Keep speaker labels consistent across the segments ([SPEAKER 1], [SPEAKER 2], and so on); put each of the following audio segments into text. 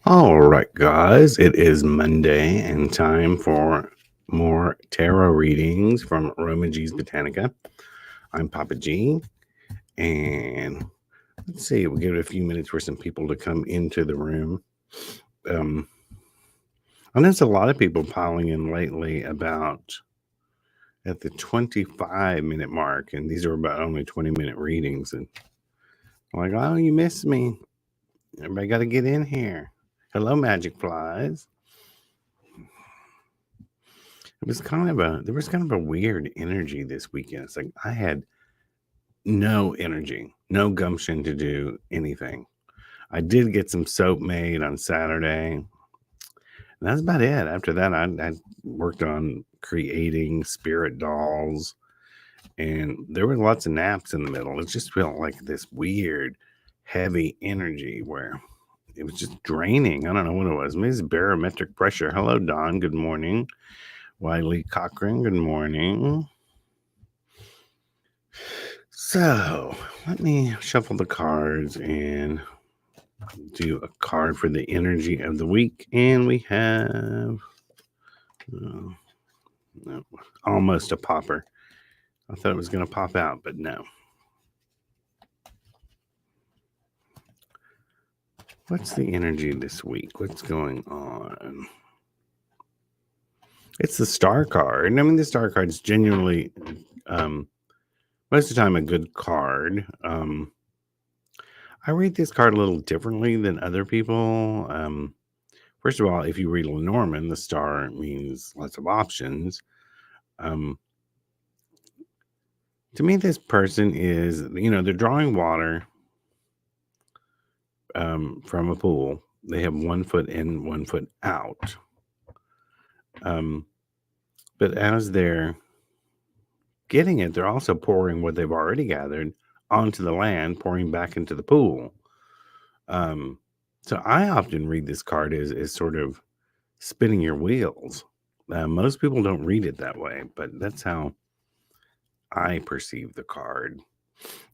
[SPEAKER 1] All right, guys, it is Monday and time for more tarot readings from aromaG's Botanica. I'm Papa G, and let's see, we'll give it a few minutes for some people to come into the room. And there's a lot of people piling in lately about at the 25-minute mark, and these are about only 20-minute readings. And I'm like, oh, you missed me. Everybody got to get in here. Hello, Magic Flies. There was kind of a weird energy this weekend. It's like I had no energy, no gumption to do anything. I did get some soap made on Saturday. And that's about it. After that, I worked on creating spirit dolls, and there were lots of naps in the middle. It just felt like this weird, heavy energy where it was just draining. I don't know what it was. Maybe it's barometric pressure. Hello, Don. Good morning. Wiley Cochran. Good morning. So let me shuffle the cards and do a card for the energy of the week. And we have no, almost a popper. I thought it was going to pop out, but no. What's the energy this week? What's going on? It's the star card. I mean, the star card is genuinely, most of the time, a good card. I read this card a little differently than other people. First of all, if you read Lenormand, the star means lots of options. To me, this person is, they're drawing water from a pool. They have 1 foot in, 1 foot out. But as they're getting it, they're also pouring what they've already gathered onto the land, pouring back into the pool. So I often read this card as sort of spinning your wheels. Most people don't read it that way, but that's how I perceive the card.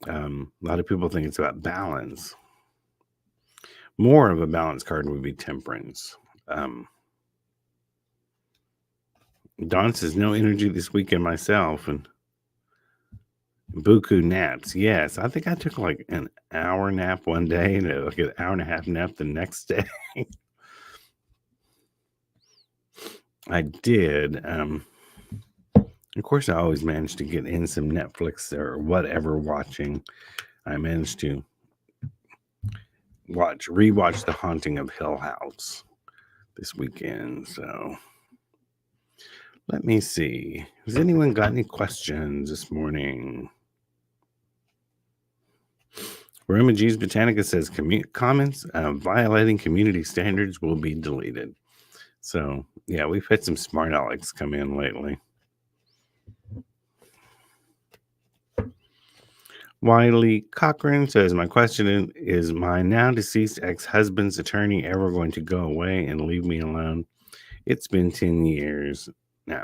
[SPEAKER 1] A lot of people think it's about balance. More of a balance card would be Temperance. Don says, no energy this weekend myself, and buku naps. Yes, I think I took like an hour nap one day and like an hour and a half nap the next day. I did. Of course, I always managed to get in some Netflix or whatever watching. I managed to rewatch The Haunting of Hill House this weekend. So let me see. Has anyone got any questions this morning? aromaG's Botanica says comments violating community standards will be deleted. So yeah, we've had some smart Alex come in lately. Wiley Cochran says, my question is my now deceased ex-husband's attorney ever going to go away and leave me alone? It's been 10 years now.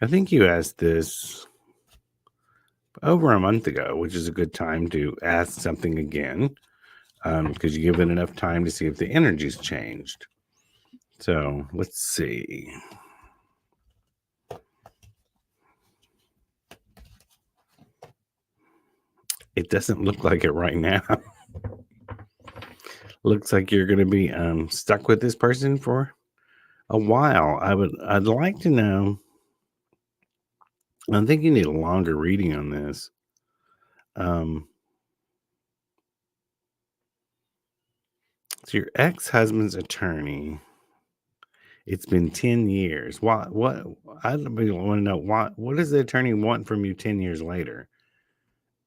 [SPEAKER 1] I think you asked this over a month ago, which is a good time to ask something again, because you give it enough time to see if the energy's changed. So let's see. It doesn't look like it right now. Looks like you're going to be stuck with this person for a while. I'd like to know. I think you need a longer reading on this. So your ex-husband's attorney. It's been 10 years. What I want to know what does the attorney want from you 10 years later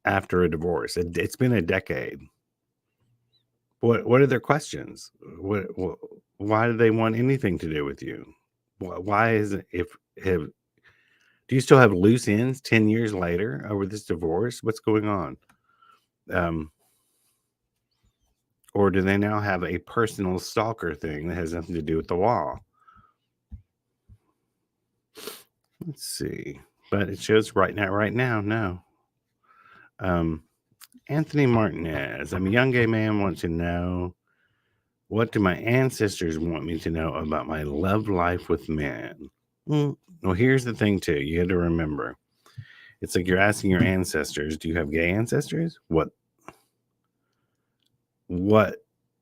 [SPEAKER 1] after a divorce? It's been a decade. What are their questions? Why do they want anything to do with you? Why is it do you still have loose ends 10 years later over this divorce? What's going on? Or do they now have a personal stalker thing that has nothing to do with the law? Let's see. But it shows right now, no. Anthony Martinez. I'm a young gay man, want to know What do my ancestors want me to know about my love life with men? Well, here's the thing, too. You had to remember. It's like you're asking your ancestors, do you have gay ancestors? What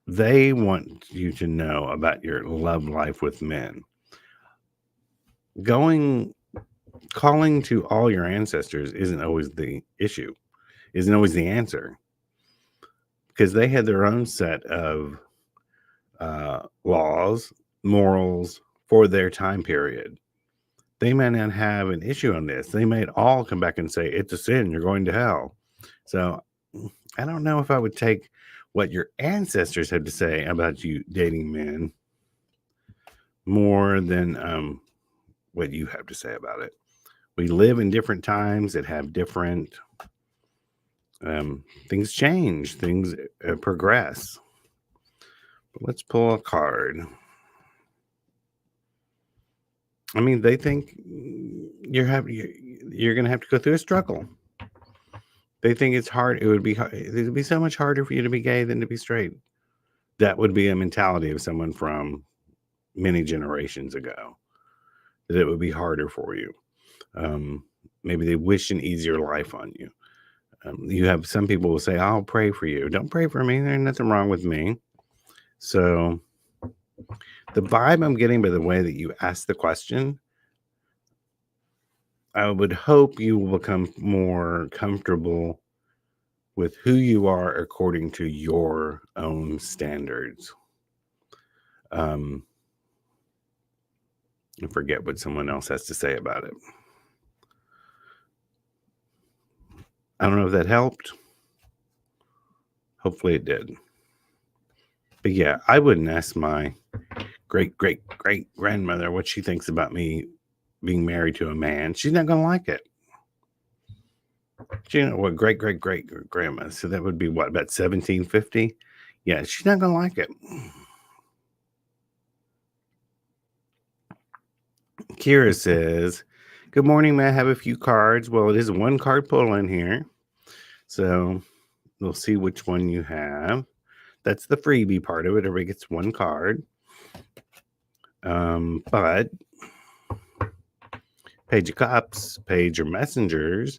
[SPEAKER 1] they want you to know about your love life with men. Calling to all your ancestors isn't always the issue, isn't always the answer, because they had their own set of laws, morals for their time period. They may not have an issue on this. They might all come back and say, it's a sin, you're going to hell. So I don't know if I would take what your ancestors had to say about you dating men more than what you have to say about it. We live in different times that have different things change, things progress. But let's pull a card. I mean, they think you're going to have to go through a struggle. They think it's hard. It would be so much harder for you to be gay than to be straight. That would be a mentality of someone from many generations ago, that it would be harder for you. Maybe they wish an easier life on you. You have some people will say, I'll pray for you. Don't pray for me. There's nothing wrong with me. So the vibe I'm getting by the way that you asked the question, I would hope you will become more comfortable with who you are according to your own standards. I forget what someone else has to say about it. I don't know if that helped. Hopefully it did. But yeah, I wouldn't ask my great-great-great-grandmother what she thinks about me being married to a man. She's not going to like it. You know what, great-great-great-grandma. So that would be what, about 1750? Yeah, she's not going to like it. Kira says, good morning, may I have a few cards? Well, it is one card pull in here. So we'll see which one you have. That's the freebie part of it. Everybody gets one card. But Page of Cups, Page or Messengers,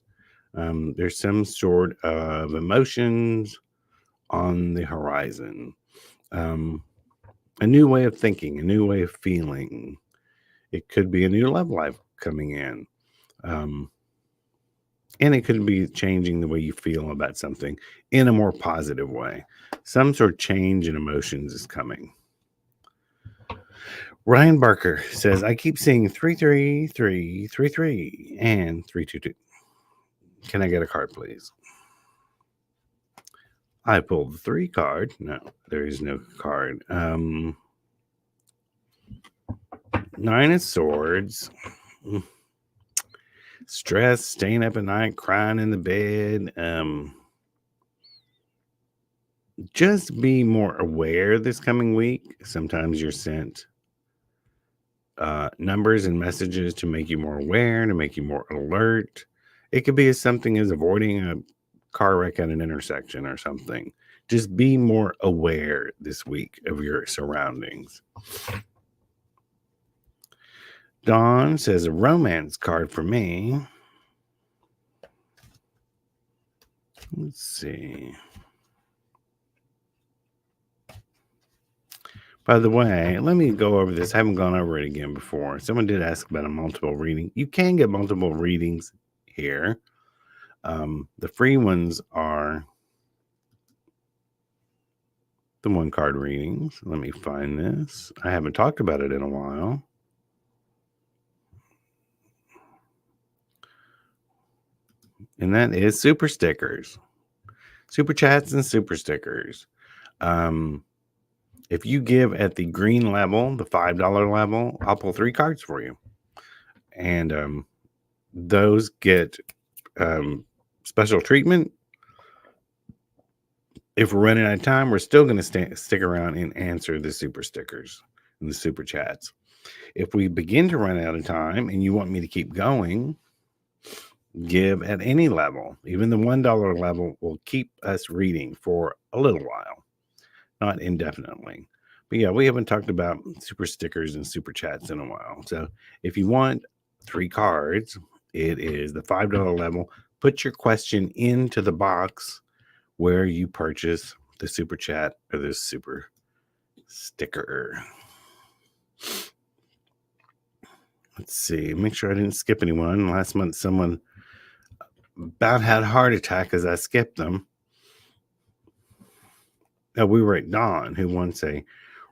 [SPEAKER 1] there's some sort of emotions on the horizon. A new way of thinking, a new way of feeling. It could be a new love life coming in. And it could be changing the way you feel about something in a more positive way. Some sort of change in emotions is coming. Ryan Barker says, I keep seeing 33333 and 322. Can I get a card, please? I pulled the 3 card. No, there is no card. 9 of Swords. Stress, staying up at night, crying in the bed. Just be more aware this coming week. Sometimes you're sent numbers and messages to make you more aware, to make you more alert. It could be as something as avoiding a car wreck at an intersection or something. Just be more aware this week of your surroundings. Dawn says a romance card for me. Let's see. By the way, let me go over this. I haven't gone over it again before. Someone did ask about a multiple reading. You can get multiple readings here. The free ones are the 1 card readings. Let me find this. I haven't talked about it in a while. And that is super stickers. Super chats and super stickers. If you give at the green level, the $5 level, I'll pull 3 cards for you. And those get special treatment. If we're running out of time, we're still going to stick around and answer the super stickers and the super chats. If we begin to run out of time and you want me to keep going, give at any level. Even the $1 level will keep us reading for a little while, not indefinitely. But yeah, we haven't talked about super stickers and super chats in a while. So if you want 3 cards, it is the $5 level. Put your question into the box where you purchase the super chat or the super sticker. Let's see. Make sure I didn't skip anyone. Last month, someone about had a heart attack as I skipped them. Oh, we were at Dawn, who wants a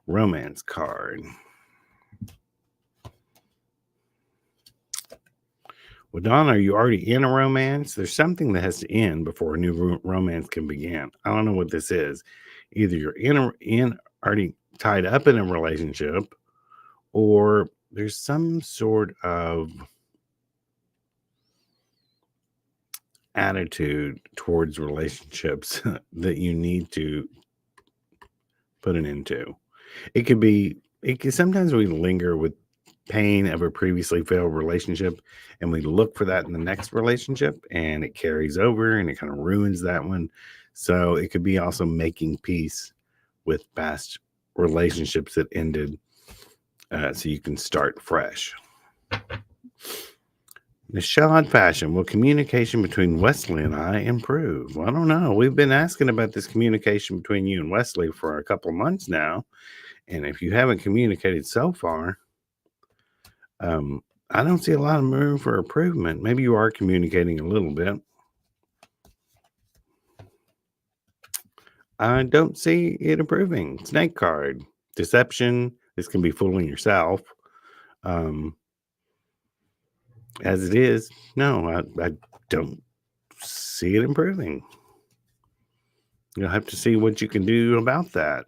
[SPEAKER 1] romance card. Well, Dawn, are you already in a romance? There's something that has to end before a new romance can begin. I don't know what this is. Either you're in already tied up in a relationship, or there's some sort of attitude towards relationships that you need to put an end to. It could sometimes we linger with pain of a previously failed relationship and we look for that in the next relationship and it carries over and it kind of ruins that one. So it could be also making peace with past relationships that ended, so you can start fresh. Nishad Fashion, will communication between Wesley and I improve? Well, I don't know. We've been asking about this communication between you and Wesley for a couple of months now. And if you haven't communicated so far, I don't see a lot of room for improvement. Maybe you are communicating a little bit. I don't see it improving. Snake card, deception. This can be fooling yourself. As it is, no, I don't see it improving. You'll have to see what you can do about that.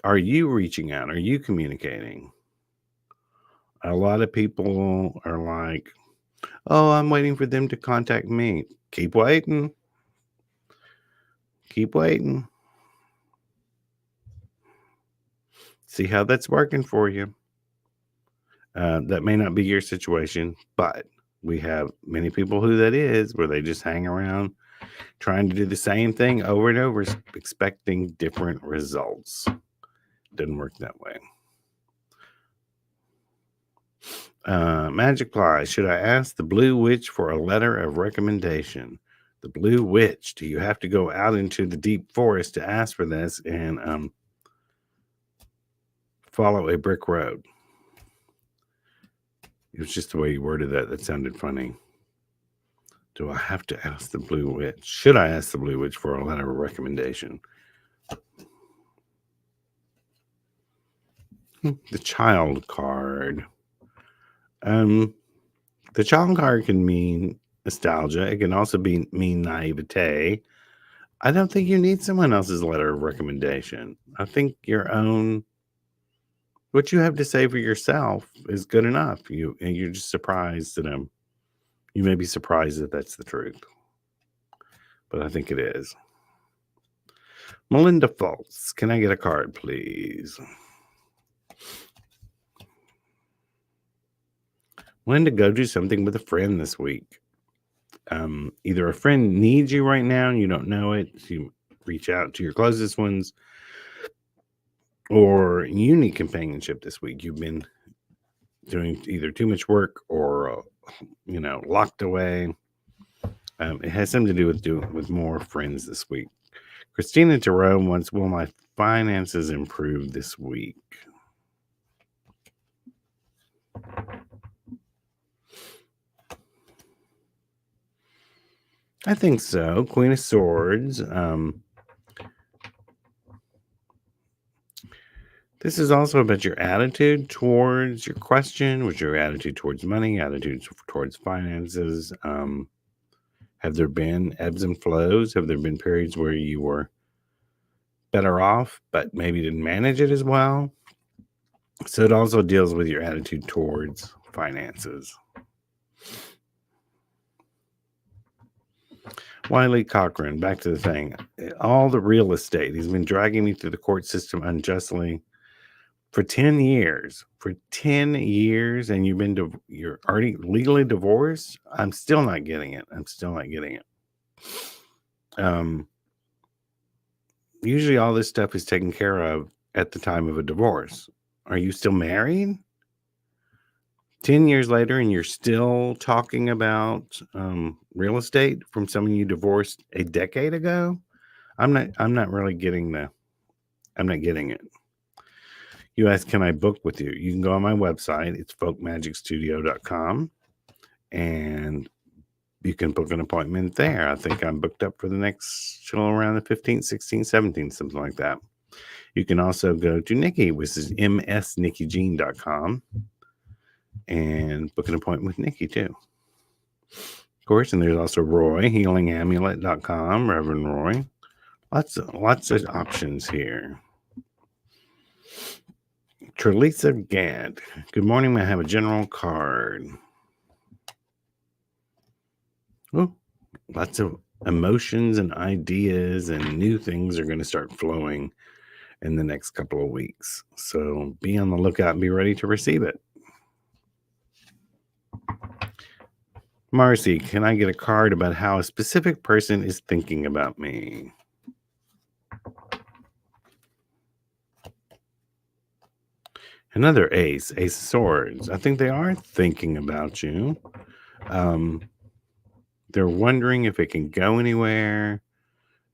[SPEAKER 1] Are you reaching out? Are you communicating? A lot of people are like, oh, I'm waiting for them to contact me. Keep waiting. Keep waiting. See how that's working for you. That may not be your situation, but we have many people who that is, where they just hang around trying to do the same thing over and over, expecting different results. Doesn't work that way. Magic Fly, should I ask the Blue Witch for a letter of recommendation? The Blue Witch, do you have to go out into the deep forest to ask for this and follow a brick road? It was just the way you worded that. That sounded funny. Do I have to ask the Blue Witch? Should I ask the Blue Witch for a letter of recommendation? The Child card. The Child card can mean nostalgia. It can also mean naivete. I don't think you need someone else's letter of recommendation. I think what you have to say for yourself is good enough. You're just surprised that you may be surprised that that's the truth, but I think it is. Melinda Fultz, can I get a card, please? Melinda, go do something with a friend this week. Either a friend needs you right now and you don't know it, so you reach out to your closest ones, or you need companionship this week. You've been doing either too much work or locked away. It has something to do with more friends this week. Christina Jerome wants, will my finances improve this week? I think so. Queen of Swords. This is also about your attitude towards your question, with your attitude towards money, attitude towards finances. Have there been ebbs and flows? Have there been periods where you were better off, but maybe didn't manage it as well? So it also deals with your attitude towards finances. Wiley Cochran, back to the thing. All the real estate. He's been dragging me through the court system unjustly for 10 years. For 10 years, and you're already legally divorced? I'm still not getting it. Usually all this stuff is taken care of at the time of a divorce. Are you still married? 10 years later, and you're still talking about real estate from someone you divorced a decade ago? I'm not really getting I'm not getting it. You ask, can I book with you? You can go on my website. It's folkmagicstudio.com, and you can book an appointment there. I think I'm booked up for the next till around the 15th, 16th, 17th, something like that. You can also go to Nikki, which is msnikkijean.com, and book an appointment with Nikki too. Of course, and there's also Roy, healingamulet.com, Reverend Roy. Lots of options here. Trelisa Gad. Good morning. I have a general card. Oh, lots of emotions and ideas and new things are going to start flowing in the next couple of weeks. So be on the lookout and be ready to receive it. Marcy, can I get a card about how a specific person is thinking about me? Another ace of swords. I think they are thinking about you. They're wondering if it can go anywhere.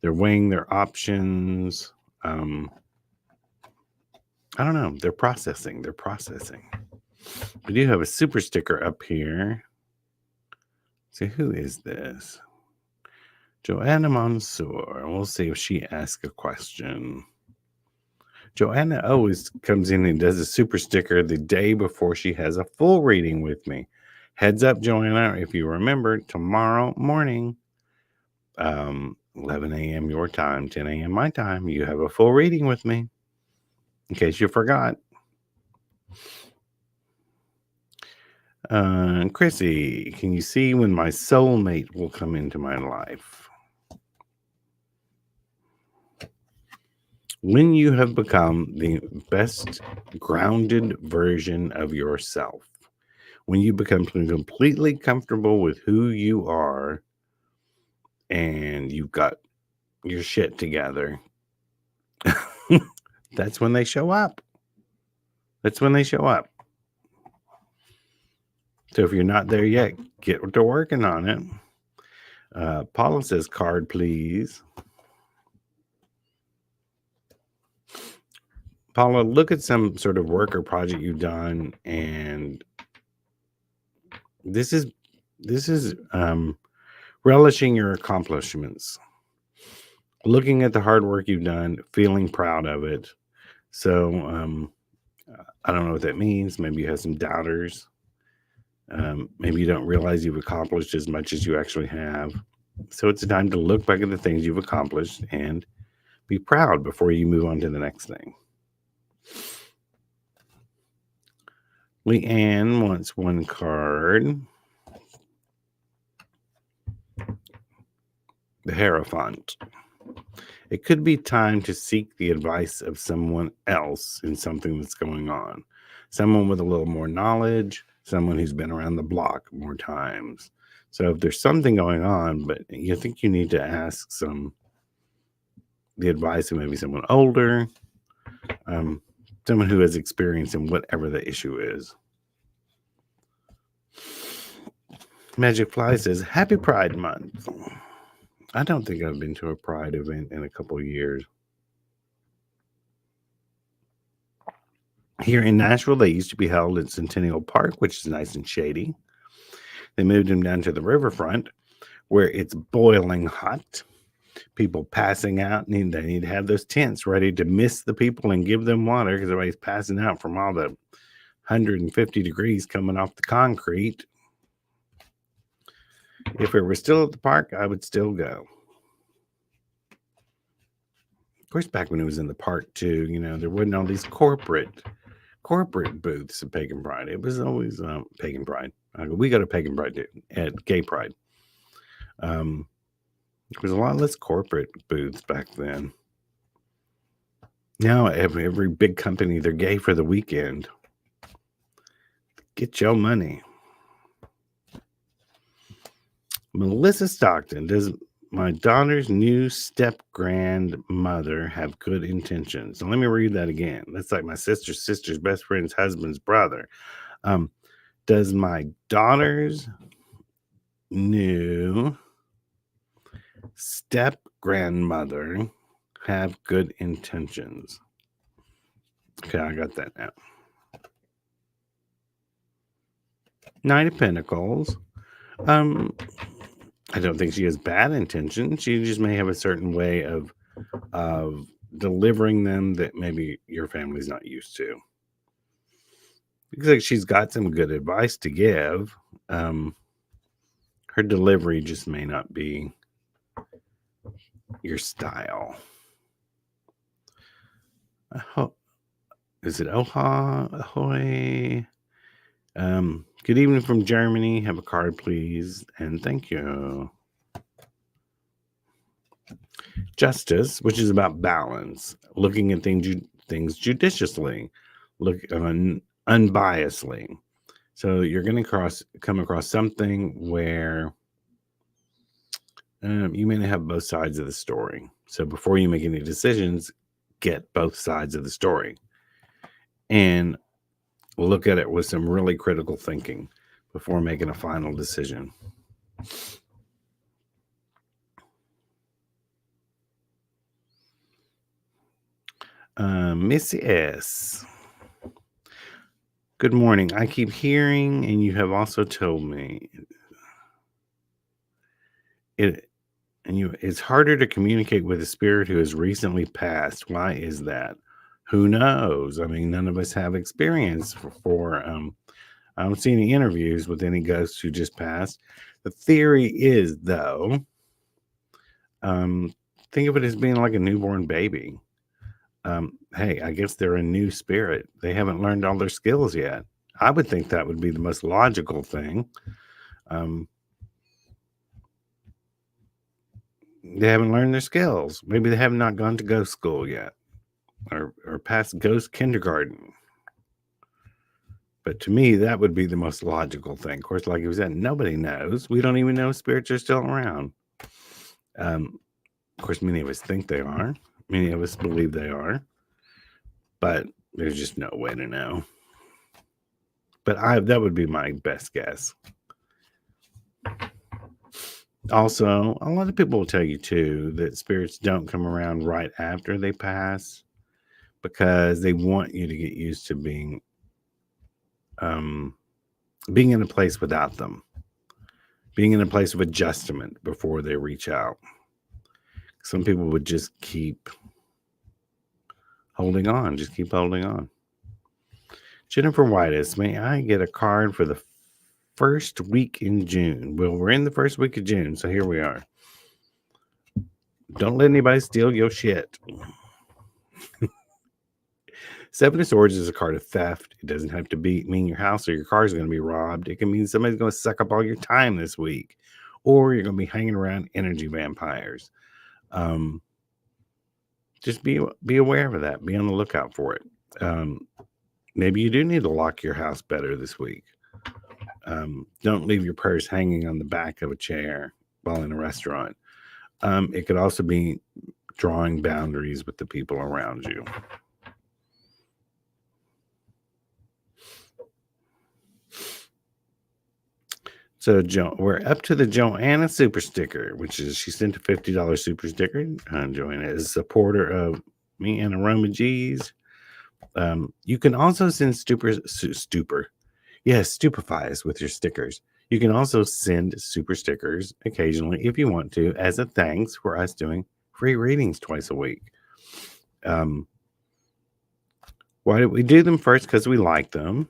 [SPEAKER 1] They're weighing their options. I don't know. They're processing. We do have a super sticker up here. See, who is this? Joanna Mansour. We'll see if she asks a question. Joanna always comes in and does a super sticker the day before she has a full reading with me. Heads up, Joanna, if you remember, tomorrow morning, 11 a.m. your time, 10 a.m. my time, you have a full reading with me, in case you forgot. Chrissy, can you see when my soulmate will come into my life? When you have become the best grounded version of yourself, when you become completely comfortable with who you are and you've got your shit together, that's when they show up. So if you're not there yet, get to working on it. Paula says, card, please. Paula, look at some sort of work or project you've done, and this is relishing your accomplishments, looking at the hard work you've done, feeling proud of it. So I don't know what that means. Maybe you have some doubters. Maybe you don't realize you've accomplished as much as you actually have. So it's time to look back at the things you've accomplished and be proud before you move on to the next thing. Leanne wants one card. The Hierophant. It could be time to seek the advice of someone else in something that's going on. Someone with a little more knowledge, someone who's been around the block more times. So if there's something going on, but you think you need to ask the advice of maybe someone older, someone who has experience in whatever the issue is. Magic Fly says, Happy Pride Month. I don't think I've been to a Pride event in a couple of years. Here in Nashville, they used to be held at Centennial Park, which is nice and shady. They moved them down to the riverfront, where it's boiling hot. People passing out, and they need to have those tents ready to mist the people and give them water, because everybody's passing out from all the 150 degrees coming off the concrete. If it were still at the park, I would still go. Of course, back when it was in the park too, there wasn't all these corporate booths at Pagan Pride. It was always Pagan Pride. We go to Pagan Pride at Gay Pride. There was a lot less corporate booths back then. Now every big company, they're gay for the weekend. Get your money. Melissa Stockton, does My daughter's new step grandmother have good intentions. So let me read that again. That's like my sister's best friend's husband's brother. Um, does my daughter's new step grandmother have good intentions? Okay, I got that now. Knight of Pentacles. I don't think she has bad intentions. She just may have a certain way of delivering them that maybe your family's not used to. Looks like she's got some good advice to give. Her delivery just may not be your style. Is it Oha? Ahoy? Good evening from Germany. Have a card, please. And thank you. Justice, which is about balance, looking at things judiciously, look unbiasedly. So you're going to come across something where you may not have both sides of the story. So before you make any decisions, get both sides of the story and look at it with some really critical thinking before making a final decision. Missy S. Good morning. I keep hearing, and you have also told me it's harder to communicate with a spirit who has recently passed. Why is that? Who knows? I mean, none of us have experience for I don't see any interviews with any ghosts who just passed. The theory is, though, think of it as being like a newborn baby. Hey, I guess they're a new spirit. They haven't learned all their skills yet. I would think that would be the most logical thing. They haven't learned their skills. Maybe they have not gone to ghost school yet or past ghost kindergarten. But to me, that would be the most logical thing. Of course, like you said, nobody knows. We don't even know if spirits are still around. Of course, many of us think they are. Many of us believe they are. But there's just no way to know. But that would be my best guess. Also, a lot of people will tell you too that spirits don't come around right after they pass because they want you to get used to being in a place without them, being in a place of adjustment before they reach out. Some people would just keep holding on, Jennifer Whitus, may I get a card for the first week in June? Well, we're in the first week of June, so here we are. Don't let anybody steal your shit. Seven of Swords is a card of theft. It doesn't have to mean your house or your car is going to be robbed. It can mean somebody's going to suck up all your time this week, or you're going to be hanging around energy vampires. Just be aware of that. Be on the lookout for it. Maybe you do need to lock your house better this week. Don't leave your purse hanging on the back of a chair while in a restaurant. It could also be drawing boundaries with the people around you. So we're up to the Joanna super sticker, which is she sent a $50 super sticker. Joanna is a supporter of me and aromaG's. You can also send stupefy us with your stickers. You can also send super stickers occasionally if you want to, as a thanks for us doing free readings twice a week. Why do we do them? First, because we like them,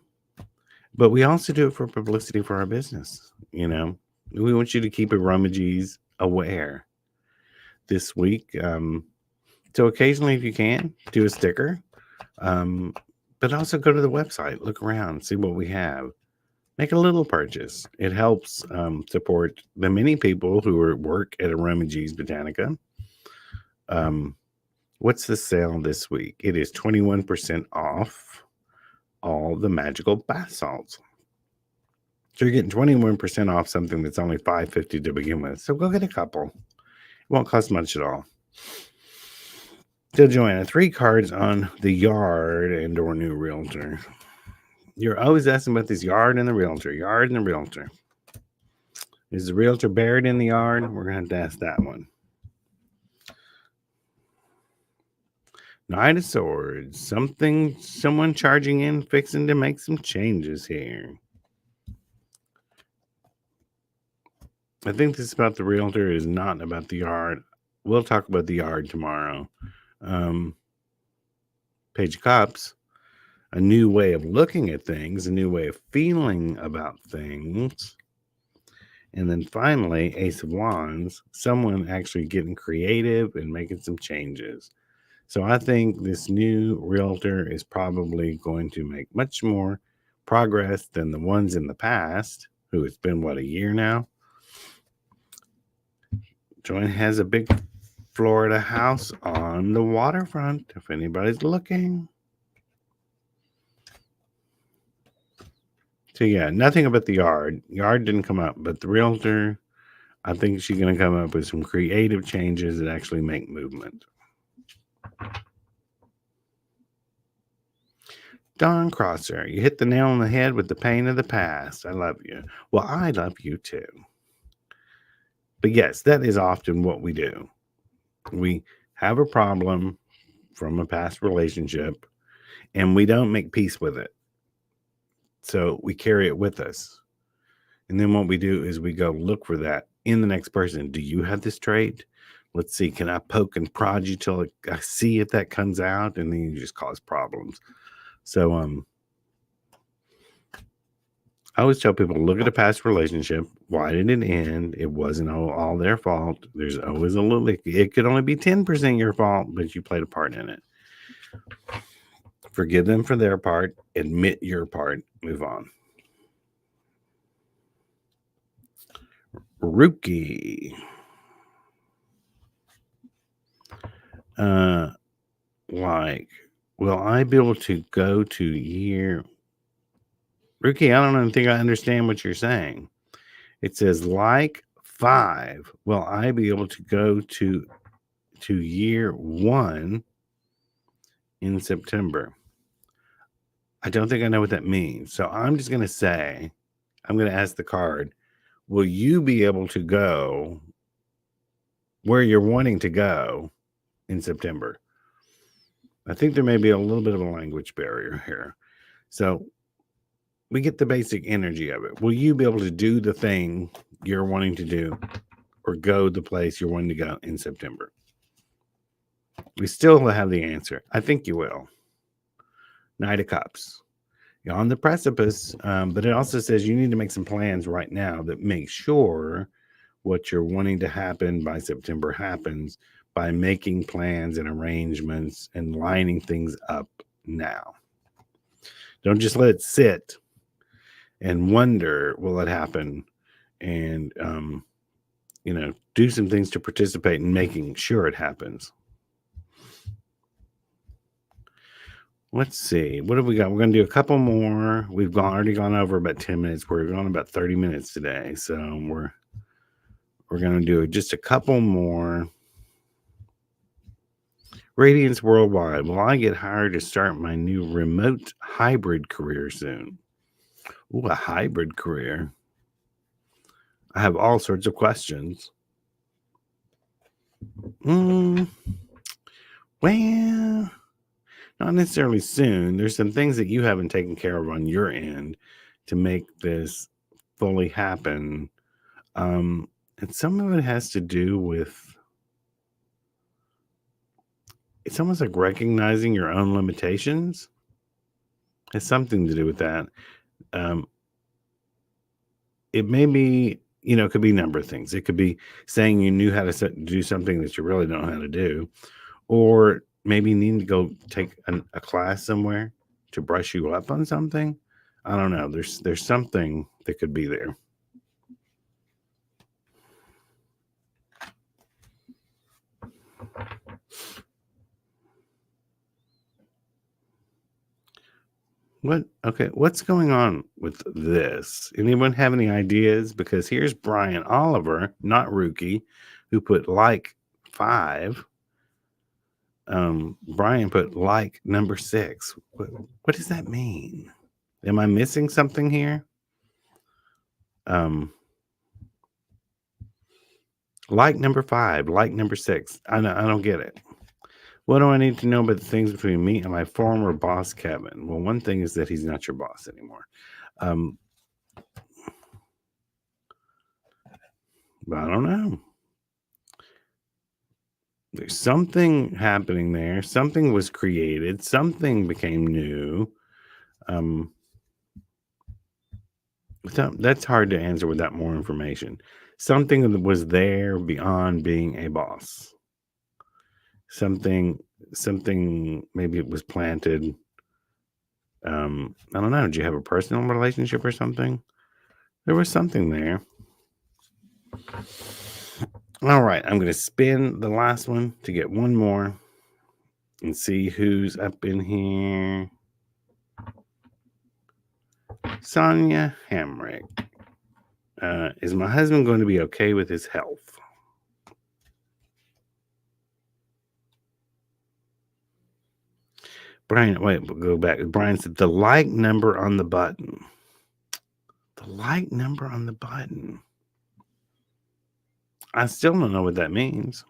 [SPEAKER 1] but we also do it for publicity for our business. You know, we want you to keep aromaG's aware this week. So occasionally, if you can, do a sticker. But also go to the website, look around, see what we have. Make a little purchase. It helps support the many people who work at aromaG's Botanica. What's the sale this week? It is 21% off all the magical bath salts. So you're getting 21% off something that's only $5.50 to begin with. So go get a couple. Won't cost much at all. So, Joanna, 3 cards on the yard and or new realtor. You're always asking about this yard and the realtor. Yard and the realtor. Is the realtor buried in the yard? We're going to have to ask that one. Knight of Swords. Someone charging in, fixing to make some changes here. I think this is about the realtor. It is not about the yard. We'll talk about the yard tomorrow. Page of Cups. A new way of looking at things, a new way of feeling about things. And then finally, Ace of Wands, someone actually getting creative and making some changes. So I think this new realtor is probably going to make much more progress than the ones in the past, who it's been, a year now? Joanne has a big Florida house on the waterfront, if anybody's looking. So yeah, nothing about the yard. Yard didn't come up, but the realtor, I think she's going to come up with some creative changes that actually make movement. Dawn Crosser, you hit the nail on the head with the pain of the past. I love you. Well, I love you too. But yes, that is often what we do. We have a problem from a past relationship and we don't make peace with it. So we carry it with us. And then what we do is we go look for that in the next person. Do you have this trait? Let's see. Can I poke and prod you till I see if that comes out? And then you just cause problems. So I always tell people, look at a past relationship. Why did it end? It wasn't all their fault. There's always a little, it could only be 10% your fault, but you played a part in it. Forgive them for their part. Admit your part. Move on. Rookie. Will I be able to go to year? Rookie, I don't even think I understand what you're saying. It says 5. Will I be able to go to year 1 in September? I don't think I know what that means. So I'm just going to say, I'm going to ask the card, will you be able to go where you're wanting to go in September? I think there may be a little bit of a language barrier here. So we get the basic energy of it. Will you be able to do the thing you're wanting to do or go the place you're wanting to go in September? We still have the answer. I think you will. Knight of Cups. You're on the precipice, but it also says you need to make some plans right now that make sure what you're wanting to happen by September happens by making plans and arrangements and lining things up now. Don't just let it sit and wonder, will it happen? And, do some things to participate in making sure it happens. Let's see. What have we got? We're going to do a couple more. We've already gone over about 10 minutes. We're going about 30 minutes today. So we're going to do just a couple more. Radiance Worldwide. Will I get hired to start my new remote hybrid career soon? Ooh, a hybrid career. I have all sorts of questions. Well, not necessarily soon. There's some things that you haven't taken care of on your end to make this fully happen. And some of it has to do with, it's almost like recognizing your own limitations. It has something to do with that. It may be, it could be a number of things. It could be saying you knew how to do something that you really don't know how to do, or maybe needing to go take a class somewhere to brush you up on something. I don't know. There's something that could be there. What's going on with this? Anyone have any ideas? Because here's Brian Oliver, not Rookie, who put 5. Brian put like number 6. What does that mean? Am I missing something here? Like number 5, like number 6. I don't get it. What do I need to know about the things between me and my former boss, Kevin? Well, one thing is that he's not your boss anymore. But I don't know. There's something happening there. Something was created. Something became new. That's hard to answer without more information. Something that was there beyond being a boss. Something maybe it was planted. I don't know. Did you have a personal relationship or something? There was something there. All right, I'm going to spin the last one to get one more and see who's up in here. Sonia Hamrick. Is my husband going to be okay with his health? Brian, wait, we'll go back. Brian said the like number on the button. The like number on the button. I still don't know what that means.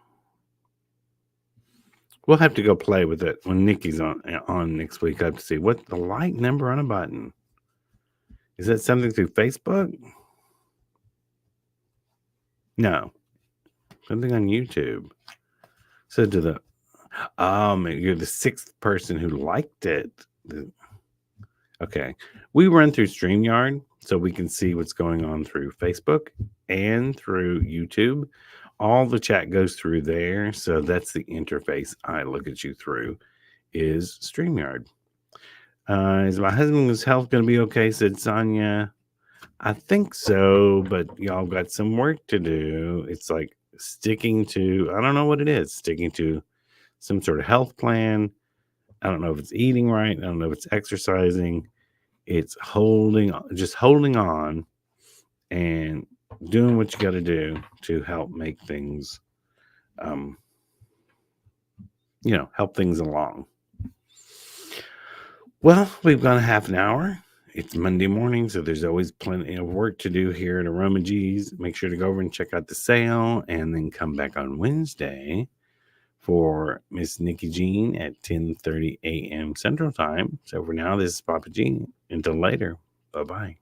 [SPEAKER 1] We'll have to go play with it when Nikki's on next week. I have to see what the like number on a button. Is that something through Facebook? No. Something on YouTube. So to the you're the 6th person who liked it. Okay. We run through StreamYard so we can see what's going on through Facebook and through YouTube. All the chat goes through there. So that's the interface I look at you through is StreamYard. Is my husband's health going to be okay? Said Sonia. I think so, but y'all got some work to do. It's like sticking to, I don't know what it is, sticking to some sort of health plan. I don't know if it's eating right. I don't know if it's exercising. It's just holding on and doing what you got to do to help make things, help things along. Well, we've gone a half an hour. It's Monday morning, so there's always plenty of work to do here at aromaG's. Make sure to go over and check out the sale and then come back on Wednesday for Miss Nikki Jean at 10:30 a.m. Central Time. So for now, this is Papa G. Until later, bye-bye.